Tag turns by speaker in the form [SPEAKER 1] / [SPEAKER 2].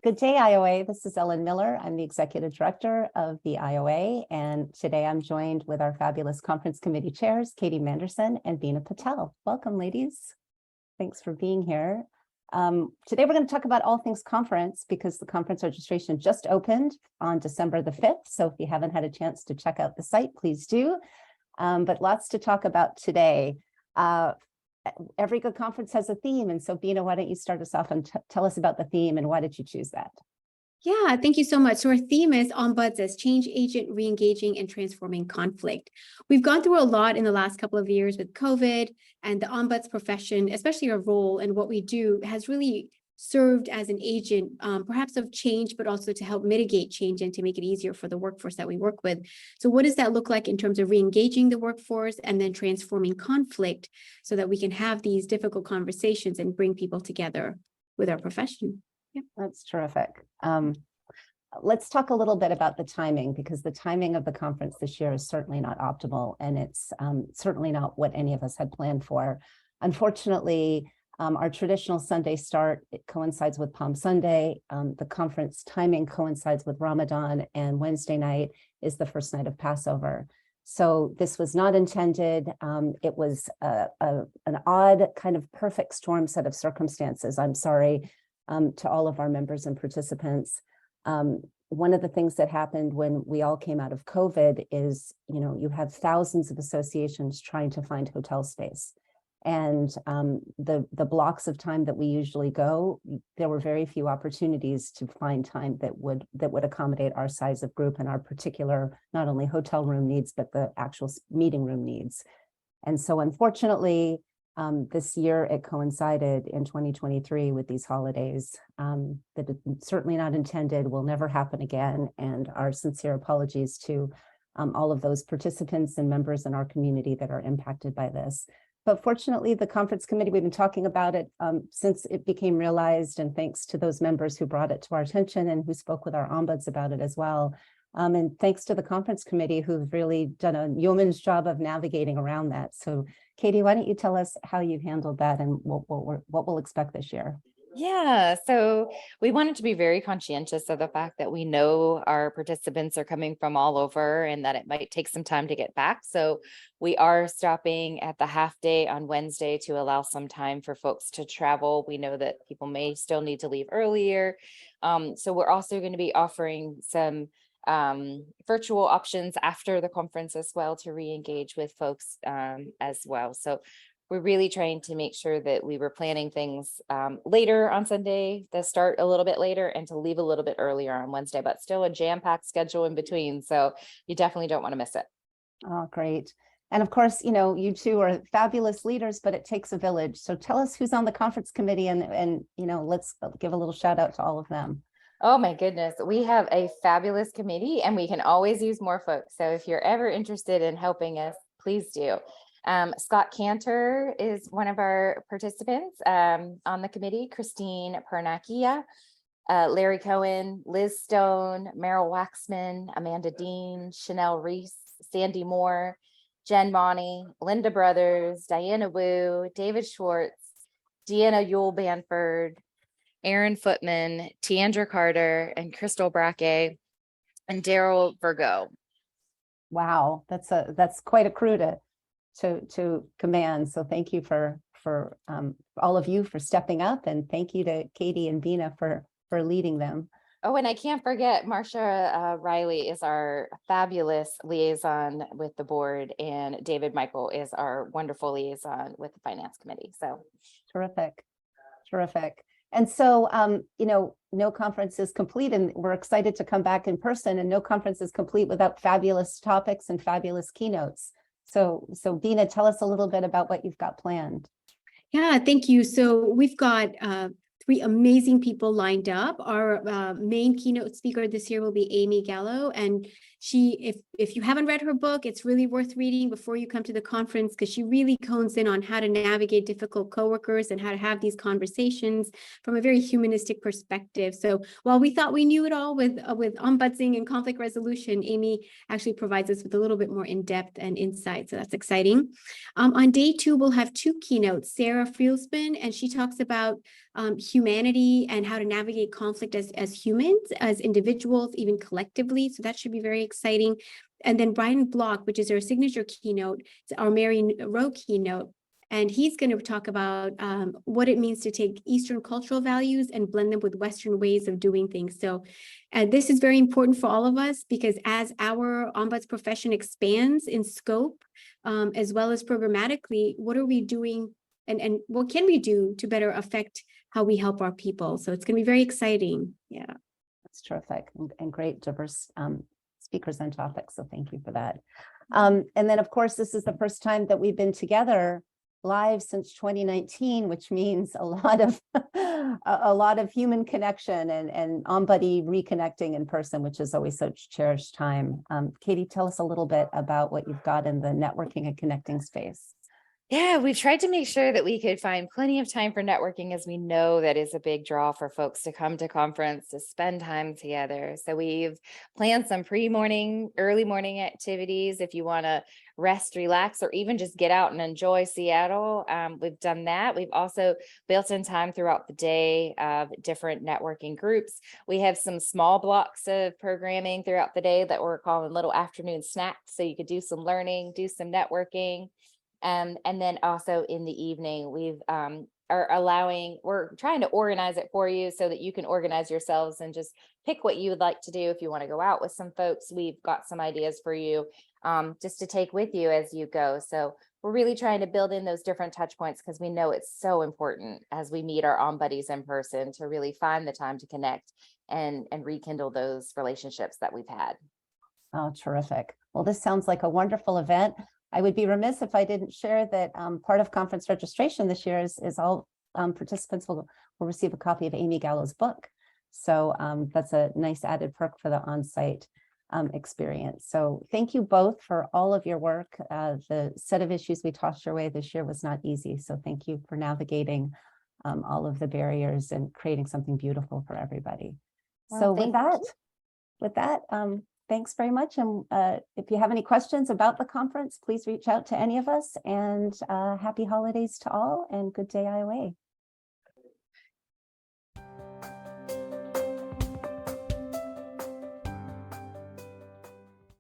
[SPEAKER 1] Good day, IOA. This is Ellen Miller. I'm the Executive Director of the IOA, and today I'm joined with our fabulous conference committee chairs, Katie Manderson and Beena Patel. Welcome, ladies. Thanks for being here. Today we're going to talk about all things conference because the conference registration just opened on December the 5th. So if you haven't had a chance to check out the site, please do. But lots to talk about today. Every good conference has a theme. And so Beena, why don't you start us off and tell us about the theme and why did you choose that?
[SPEAKER 2] Yeah, thank you so much. So our theme is Ombuds as Change Agent, Reengaging and Transforming Conflict. We've gone through a lot in the last couple of years with COVID, and the Ombuds profession, especially our role and what we do, has really served as an agent, perhaps of change, but also to help mitigate change and to make it easier for the workforce that we work with. So what does that look like in terms of reengaging the workforce and then transforming conflict so that we can have these difficult conversations and bring people together with our profession? Yeah.
[SPEAKER 1] That's terrific. Let's talk a little bit about the timing, because the timing of the conference this year is certainly not optimal, and it's certainly not what any of us had planned for. Unfortunately, our traditional Sunday start, it coincides with Palm Sunday. The conference timing coincides with Ramadan, and Wednesday night is the first night of Passover. So this was not intended. It was an odd kind of perfect storm set of circumstances. I'm sorry to all of our members and participants. One of the things that happened when we all came out of COVID is, you have thousands of associations trying to find hotel space. And the blocks of time that we usually go, there were very few opportunities to find time that would accommodate our size of group and our particular, not only hotel room needs, but the actual meeting room needs. And so unfortunately, this year it coincided in 2023 with these holidays that it's certainly not intended, will never happen again. And our sincere apologies to all of those participants and members in our community that are impacted by this. But fortunately, the conference committee, we've been talking about it since it became realized, and thanks to those members who brought it to our attention and who spoke with our ombuds about it as well. And thanks to the conference committee who've really done a yeoman's job of navigating around that. So Katie, why don't you tell us how you've handled that and what we'll expect this year?
[SPEAKER 3] Yeah, so we wanted to be very conscientious of the fact that we know our participants are coming from all over and that it might take some time to get back. So we are stopping at the half day on Wednesday to allow some time for folks to travel. We know that people may still need to leave earlier. So we're also going to be offering some virtual options after the conference as well to re-engage with folks as well. So we're really trying to make sure that we were planning things later on Sunday, to start a little bit later and to leave a little bit earlier on Wednesday, but still a jam-packed schedule in between. So you definitely don't want to miss it.
[SPEAKER 1] Oh, great. And of course, you two are fabulous leaders, but it takes a village. So tell us who's on the conference committee and let's give a little shout out to all of them.
[SPEAKER 3] Oh my goodness, we have a fabulous committee and we can always use more folks. So if you're ever interested in helping us, please do. Scott Cantor is one of our participants on the committee, Christine Pernakia, Larry Cohen, Liz Stone, Meryl Waxman, Amanda Dean, Chanel Reese, Sandy Moore, Jen Monty, Linda Brothers, Diana Wu, David Schwartz, Deanna Yule Banford, Aaron Footman, Tiandra Carter, and Crystal Braque, and Daryl Virgo.
[SPEAKER 1] Wow, that's quite a crew to command. So thank you for all of you for stepping up, and thank you to Katie and Beena for leading them.
[SPEAKER 3] Oh, and I can't forget Marcia Riley is our fabulous liaison with the board, and David Michael is our wonderful liaison with the finance committee. So
[SPEAKER 1] terrific. And so, no conference is complete, and we're excited to come back in person, and no conference is complete without fabulous topics and fabulous keynotes. So Beena, tell us a little bit about what you've got planned.
[SPEAKER 2] Yeah, thank you. So we've got 3 amazing people lined up. Our main keynote speaker this year will be Amy Gallo, and if you haven't read her book, it's really worth reading before you come to the conference, because she really cones in on how to navigate difficult coworkers and how to have these conversations from a very humanistic perspective. So while we thought we knew it all with ombudsing and conflict resolution, Amy actually provides us with a little bit more in-depth and insight. So that's exciting. On day 2, we'll have 2 keynotes. Sarah Frielsman, and she talks about humanity and how to navigate conflict as humans, as individuals, even collectively. So that should be very exciting. And then Brian Block, which is our signature keynote, it's our Mary Rowe keynote. And he's going to talk about what it means to take Eastern cultural values and blend them with Western ways of doing things. So this is very important for all of us, because as our ombuds profession expands in scope, as well as programmatically, what are we doing and what can we do to better affect how we help our people? So it's going to be very exciting. Yeah.
[SPEAKER 1] That's terrific and great diverse speakers and topics. So thank you for that. And then, of course, this is the first time that we've been together live since 2019, which means a lot of human connection and on-buddy reconnecting in person, which is always such cherished time. Katie, tell us a little bit about what you've got in the networking and connecting space.
[SPEAKER 3] Yeah, we've tried to make sure that we could find plenty of time for networking, as we know that is a big draw for folks to come to conference, to spend time together. So we've planned some pre-morning, early morning activities if you want to rest, relax, or even just get out and enjoy Seattle. We've done that. We've also built in time throughout the day of different networking groups. We have some small blocks of programming throughout the day that we're calling little afternoon snacks. So you could do some learning, do some networking. And then also in the evening, we're trying to organize it for you so that you can organize yourselves and just pick what you would like to do. If you want to go out with some folks, we've got some ideas for you just to take with you as you go. So we're really trying to build in those different touch points, because we know it's so important as we meet our on buddies in person to really find the time to connect and rekindle those relationships that we've had.
[SPEAKER 1] Oh, terrific. Well, this sounds like a wonderful event. I would be remiss if I didn't share that part of conference registration this year is all participants will receive a copy of Amy Gallo's book. So that's a nice added perk for the on-site experience. So thank you both for all of your work. The set of issues we tossed your way this year was not easy. So thank you for navigating all of the barriers and creating something beautiful for everybody.
[SPEAKER 3] Well,
[SPEAKER 1] so with that, thanks very much. And if you have any questions about the conference, please reach out to any of us, and happy holidays to all and good day, IOA.